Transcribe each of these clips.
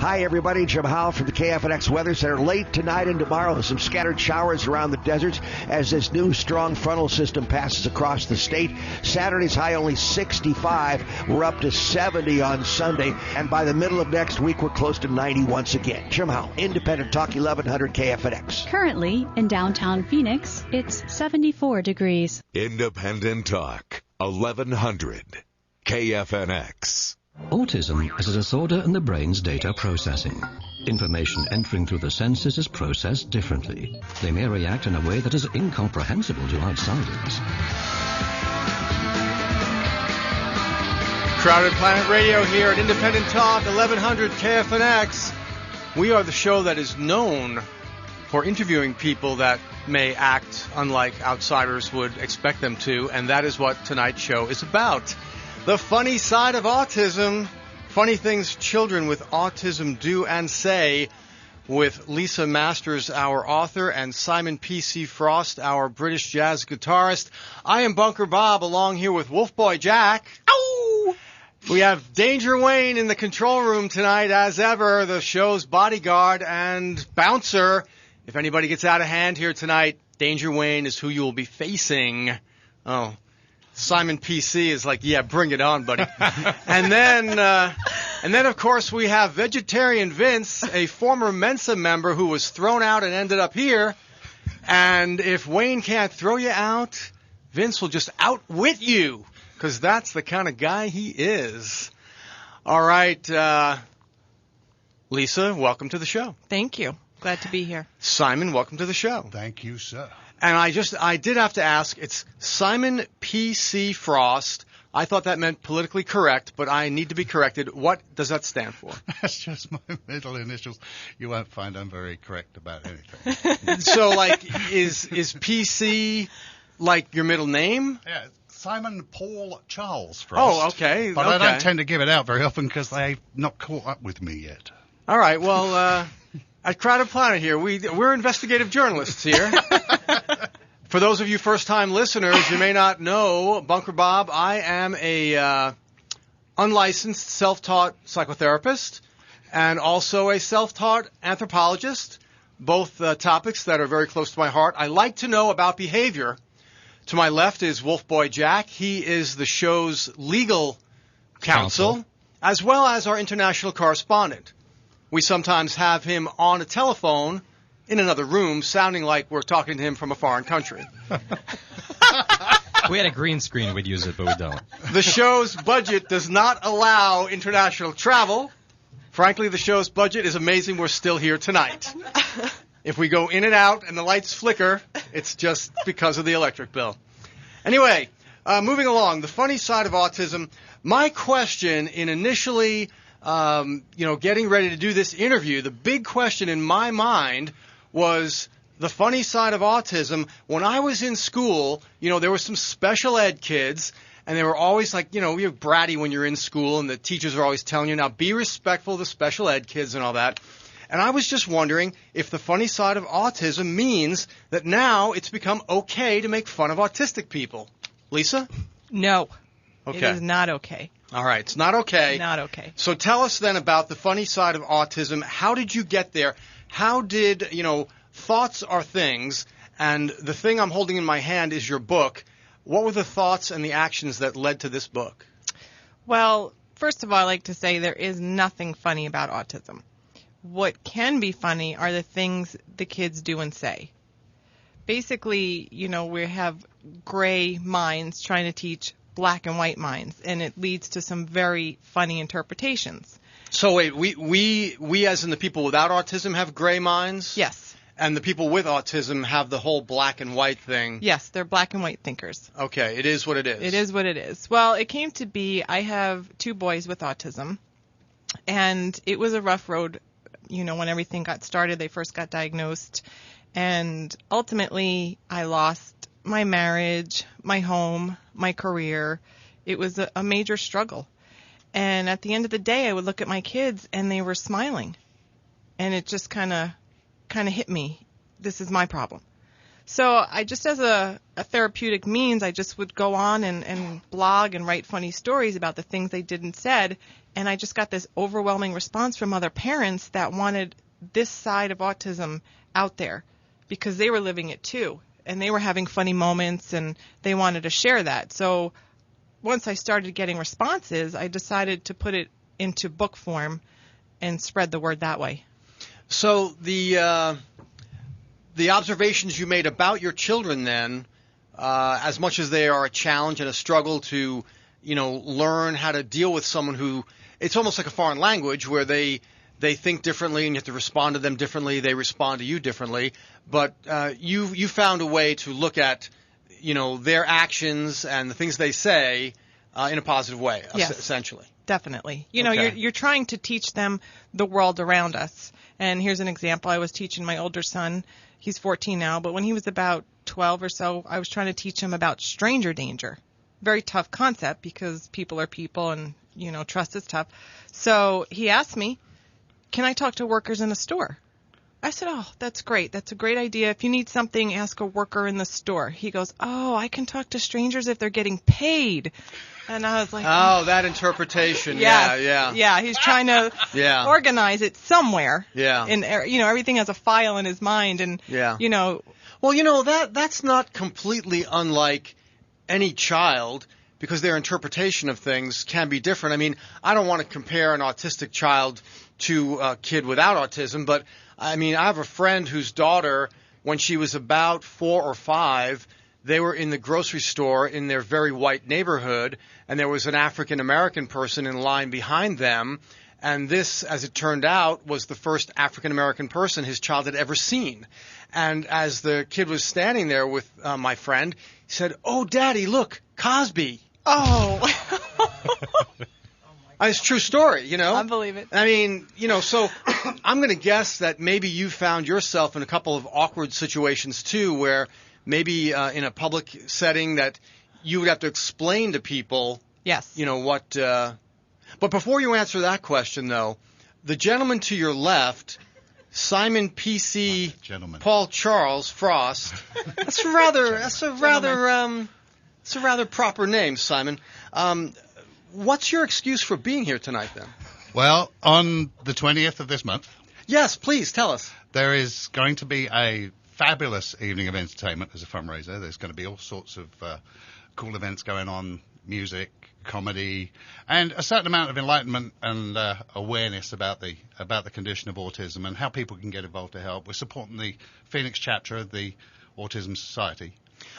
Hi, everybody. Jim Howell from the KFNX Weather Center. Late tonight and tomorrow, some scattered showers around the deserts as this new strong frontal system passes across the state. Saturday's high only 65. We're up to 70 on Sunday. And by the middle of next week, we're close to 90 once again. Jim Howell, Independent Talk 1100 KFNX. Currently, in downtown Phoenix, it's 74 degrees. Independent Talk 1100 KFNX. Autism is a disorder in the brain's data processing. Information entering through the senses is processed differently. They may react in a way that is incomprehensible to outsiders. Crowded Planet Radio here at Independent Talk 1100 KFNX. We are the show that is known for interviewing people that may act unlike outsiders would expect them to, and that is what tonight's show is about. The funny side of autism, funny things children with autism do and say, with Lisa Masters, our author, and Simon P.C. Frost, our British jazz guitarist. I am Bunker Bob, along here with Wolf Boy Jack. Ow! We have Danger Wayne in the control room tonight, as ever, the show's bodyguard and bouncer. If anybody gets out of hand here tonight, Danger Wayne is who you will be facing. Oh. Simon P.C. is like, yeah, bring it on, buddy. and then, of course, we have Vegetarian Vince, a former Mensa member who was thrown out and ended up here. And if Wayne can't throw you out, Vince will just outwit you, because that's the kind of guy he is. All right, Lisa, welcome to the show. Thank you. Glad to be here. Simon, welcome to the show. Thank you, sir. And I did have to ask, it's Simon P.C. Frost. I thought that meant politically correct, but I need to be corrected. What does that stand for? That's just my middle initials. You won't find I'm very correct about anything. So, like, is P.C. like your middle name? Yeah, Simon Paul Charles Frost. Oh, okay. But okay. I don't tend to give it out very often because they've not caught up with me yet. All right, well, at Crowded Planet here, we're investigative journalists here. For those of you first-time listeners, you may not know, Bunker Bob, I am a unlicensed, self-taught psychotherapist and also a self-taught anthropologist, both topics that are very close to my heart. I like to know about behavior. To my left is Wolf Boy Jack. He is the show's legal counsel, as well as our international correspondent. We sometimes have him on a telephone in another room, sounding like we're talking to him from a foreign country. We had a green screen, we'd use it, but we don't. The show's budget does not allow international travel. Frankly, the show's budget is amazing we're still here tonight. If we go in and out and the lights flicker, it's just because of the electric bill. Anyway, moving along, the funny side of autism. My question in initially, getting ready to do this interview, the big question in my mind was the funny side of autism. When I was in school, there were some special ed kids, and they were always like, you're bratty when you're in school, and the teachers are always telling you, now be respectful of the special ed kids and all that. And I was just wondering if the funny side of autism means that now it's become okay to make fun of autistic people. Lisa? No. Okay. It is not okay. All right. It's not okay. Not okay. So tell us then about the funny side of autism. How did you get there? How did, thoughts are things, and the thing I'm holding in my hand is your book. What were the thoughts and the actions that led to this book? Well, first of all, I like to say there is nothing funny about autism. What can be funny are the things the kids do and say. Basically, we have gray minds trying to teach black and white minds, and it leads to some very funny interpretations. So wait, we as in the people without autism have gray minds? Yes. And the people with autism have the whole black and white thing? Yes, they're black and white thinkers. Okay, it is what it is. It is what it is. Well, it came to be, I have 2 boys with autism, and it was a rough road, when everything got started. They first got diagnosed, and ultimately I lost my marriage, my home, my career. It was a major struggle. And at the end of the day, I would look at my kids, and they were smiling. And it just kind of hit me. This is my problem. So I just, as a therapeutic means, I just would go on and blog and write funny stories about the things they did and said. And I just got this overwhelming response from other parents that wanted this side of autism out there because they were living it too. And they were having funny moments and they wanted to share that. So once I started getting responses, I decided to put it into book form and spread the word that way. So the observations you made about your children then, as much as they are a challenge and a struggle to, learn how to deal with someone who, it's almost like a foreign language where they think differently and you have to respond to them differently. They respond to you differently. But you found a way to look at, their actions and the things they say in a positive way, yes, essentially. Definitely. Okay. You're trying to teach them the world around us. And here's an example. I was teaching my older son. He's 14 now, but when he was about 12 or so, I was trying to teach him about stranger danger. Very tough concept because people are people and, trust is tough. So he asked me, can I talk to workers in a store? I said, oh, that's great. That's a great idea. If you need something, ask a worker in the store. He goes, oh, I can talk to strangers if they're getting paid. And I was like, oh, that interpretation. Yes. Yeah. Yeah, he's trying to organize it somewhere. Yeah. And, everything has a file in his mind. And, Well, that's not completely unlike any child because their interpretation of things can be different. I mean, I don't want to compare an autistic child to a kid without autism, but I mean, I have a friend whose daughter, when she was about 4 or 5, they were in the grocery store in their very white neighborhood, and there was an African-American person in line behind them, and this, as it turned out, was the first African-American person his child had ever seen. And as the kid was standing there with my friend, he said, oh, Daddy, look, Cosby. Oh. It's a true story, I believe it. I mean, so I'm going to guess that maybe you found yourself in a couple of awkward situations, too, where maybe in a public setting that you would have to explain to people, yes, what. But before you answer that question, though, the gentleman to your left, Simon P.C. Paul Charles Frost, that's a rather proper name, Simon. What's your excuse for being here tonight, then? Well, on the 20th of this month... Yes, please, tell us. There is going to be a fabulous evening of entertainment as a fundraiser. There's going to be all sorts of cool events going on, music, comedy, and a certain amount of enlightenment and awareness about the condition of autism and how people can get involved to help. We're supporting the Phoenix chapter of the Autism Society.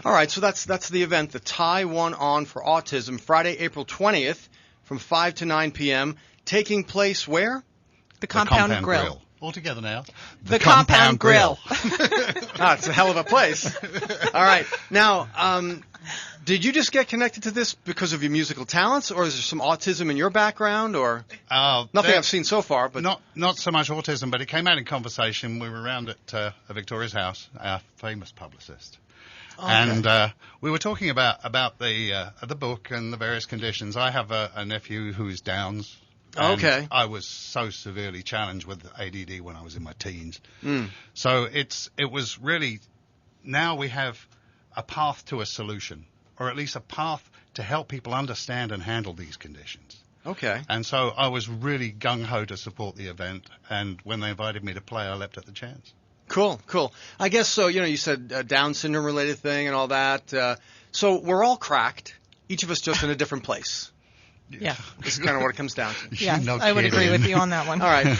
All right, so that's the event, the Tie One On for Autism, Friday, April 20th from 5 to 9 p.m., taking place where? The Compound Grill. All together now. The Compound Grill. It's a hell of a place. All right. Now, did you just get connected to this because of your musical talents, or is there some autism in your background, or nothing I've seen so far? But not so much autism, but it came out in conversation. We were around at Victoria's house, our famous publicist. Okay. And we were talking about the book and the various conditions. I have a nephew who's Downs. Okay. I was so severely challenged with ADD when I was in my teens. So it was really, now we have a path to a solution, or at least a path to help people understand and handle these conditions. Okay. And so I was really gung-ho to support the event, and when they invited me to play, I leapt at the chance. Cool. I guess so. You said Down syndrome-related thing and all that. So we're all cracked, each of us just in a different place. Yeah. This is kind of what it comes down to. Yes, no I would agree with you on that one. All right.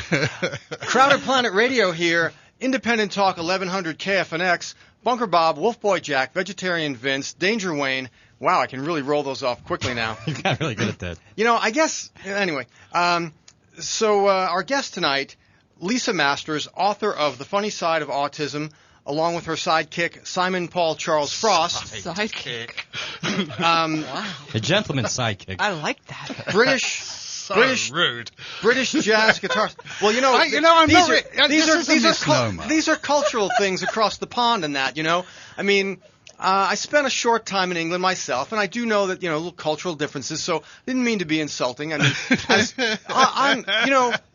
Crowded Planet Radio here, Independent Talk 1100 KFNX, Bunker Bob, Wolf Boy Jack, Vegetarian Vince, Danger Wayne. Wow, I can really roll those off quickly now. You got really good at that. I guess, anyway. So our guest tonight, Lisa Masters, author of The Funny Side of Autism, along with her sidekick, Simon Paul Charles Frost. Sidekick. Wow. A gentleman's sidekick. I like that. British rude. British jazz guitarist. Well, these are cultural things across the pond and that, I mean, I spent a short time in England myself, and I do know that, little cultural differences, so I didn't mean to be insulting. I mean,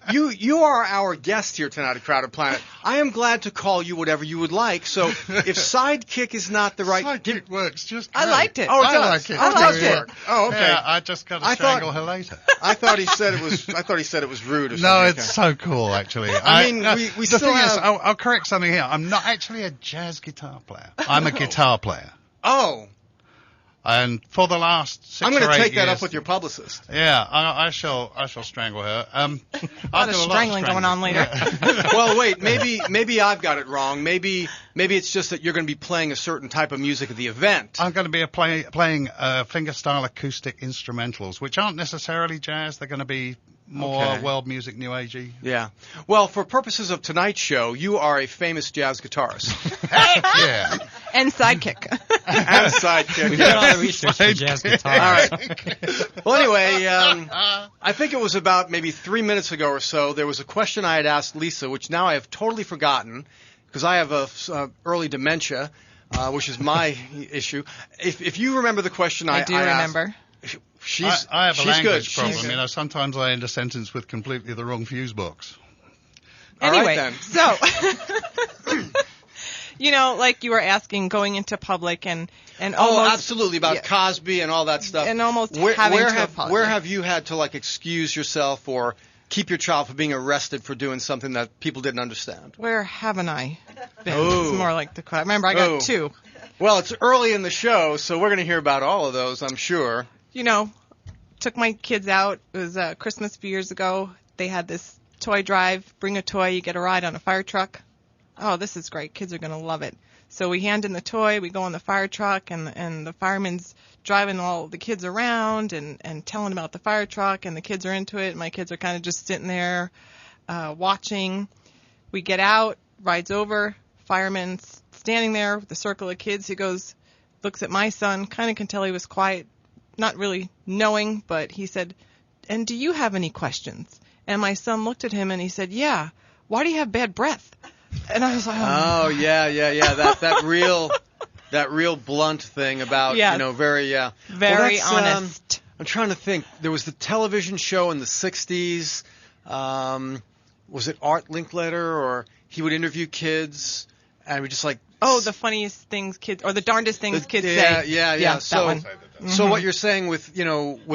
you are our guest here tonight at Crowded Planet. I am glad to call you whatever you would like. So if sidekick is not the right... Sidekick works just I great. liked it. Oh, it I does. like it. I liked Yeah. it. Oh, okay. Yeah, I just got to strangle her later. I thought he said it was rude or something. No, Okay. it's so cool, actually. I mean, we the still thing is, have... I'll correct something here. I'm not actually a jazz guitar player. I'm a guitar player. Oh, And for the last 6 I'm or 8 going years... to take that up with your publicist. Yeah, I shall strangle her. A lot of strangling going on later. Well, wait, maybe I've got it wrong. Maybe it's just that you're going to be playing a certain type of music at the event. I'm going to be playing fingerstyle acoustic instrumentals, which aren't necessarily jazz. They're going to be more Okay. world music, new agey. Yeah. Well, for purposes of tonight's show, you are a famous jazz guitarist Yeah. And sidekick. and sidekick. We did all the research for jazz guitar. All right. Well, anyway, I think it was about maybe 3 minutes ago or so, there was a question I had asked Lisa, which now I have totally forgotten because I have early dementia, which is my issue. If you remember the question I do remember. She's I have a she's language good. problem. She's You know, sometimes I end a sentence with completely the wrong fuse box. All right, Anyway, then. so like you were asking, going into public and Oh, almost absolutely, about yeah. Cosby and all that stuff. And almost having to apologize. Where have you had to, like, excuse yourself or keep your child from being arrested for doing something that people didn't understand? Where haven't I been? Oh. It's more like the question. Remember, I got Oh. 2. Well, it's early in the show, so we're going to hear about all of those, I'm sure. Took my kids out. It was Christmas a few years ago. They had this toy drive. Bring a toy, you get a ride on a fire truck. Oh, this is great. Kids are going to love it. So we hand in the toy. We go in the fire truck, and the fireman's driving all the kids around and telling about the fire truck, and the kids are into it. And my kids are kind of just sitting there watching. We get out, ride's over. Fireman's standing there with a circle of kids. He goes, looks at my son, kind of can tell he was quiet, not really knowing, but he said, "And do you have any questions?" And my son looked at him and he said, "Yeah, why do you have bad breath?" And I was like, Oh, yeah. That real blunt thing about, Yeah. very, very Well, that's, honest. I'm trying to think. There was the television show in the 60s. Was it Art Linkletter, or he would interview kids and we just like... Oh, the funniest things kids, or the darndest things kids yeah, say. Yeah. That So, one. so what you're saying with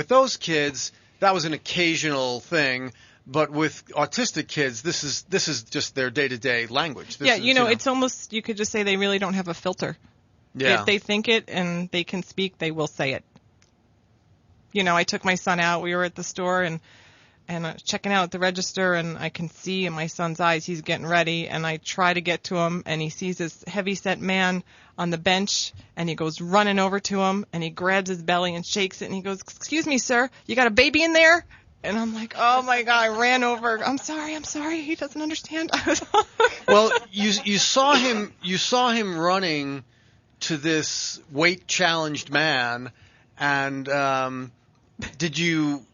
those kids, that was an occasional thing. But with autistic kids, this is just their day-to-day language. This is, it's almost, you could just say they really don't have a filter. Yeah. If they think it and they can speak, they will say it. I took my son out. We were at the store and checking out at the register, and I can see in my son's eyes he's getting ready, and I try to get to him, and he sees this heavy-set man on the bench, and he goes running over to him, and he grabs his belly and shakes it, and he goes, "Excuse me, sir, you got a baby in there?" And I'm like, oh my God, I ran over. I'm sorry. He doesn't understand. Well, you saw him running to this weight challenged man, and did you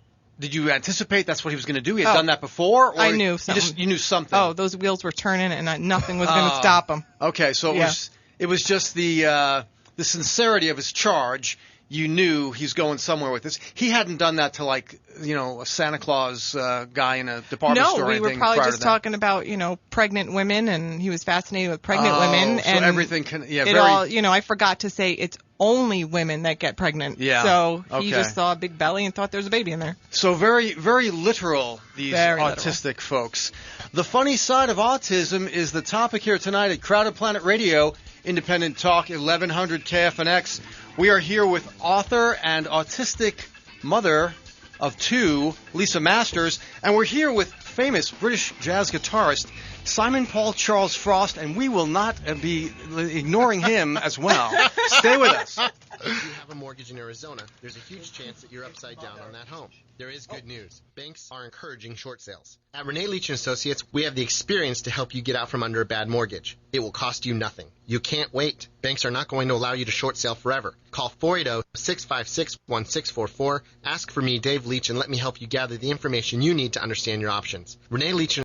anticipate that's what he was going to do? He had done that before, or I knew something. You knew something. Oh, those wheels were turning, and nothing was going to stop him. Okay, so it was just the sincerity of his charge. You knew he's going somewhere with this. He hadn't done that to a Santa Claus guy in a department store. No, or we were anything probably prior just to that. talking about Oh, pregnant women, and he was fascinated with pregnant women. So And everything can I forgot to say it's only women that get pregnant. Yeah. So he Okay. just saw a big belly and thought there was a baby in there. So very, very literal, these Very autistic folks. The funny side of autism is the topic here tonight at Crowded Planet Radio, Independent Talk, 1100 KFNX. We are here with author and autistic mother of 2, Lisa Masters, and we're here with famous British jazz guitarist Simon Paul Charles Frost, and we will not be ignoring him as well. Stay with us. If you have a mortgage in Arizona, there's a huge chance that you're upside down on that home. There is good news. Banks are encouraging short sales. At Renee Leach & Associates, we have the experience to help you get out from under a bad mortgage. It will cost you nothing. You can't wait. Banks are not going to allow you to short sale forever. Call 480-656-1644. Ask for me, Dave Leach, and let me help you gather the information you need to understand your options. Renee Leach &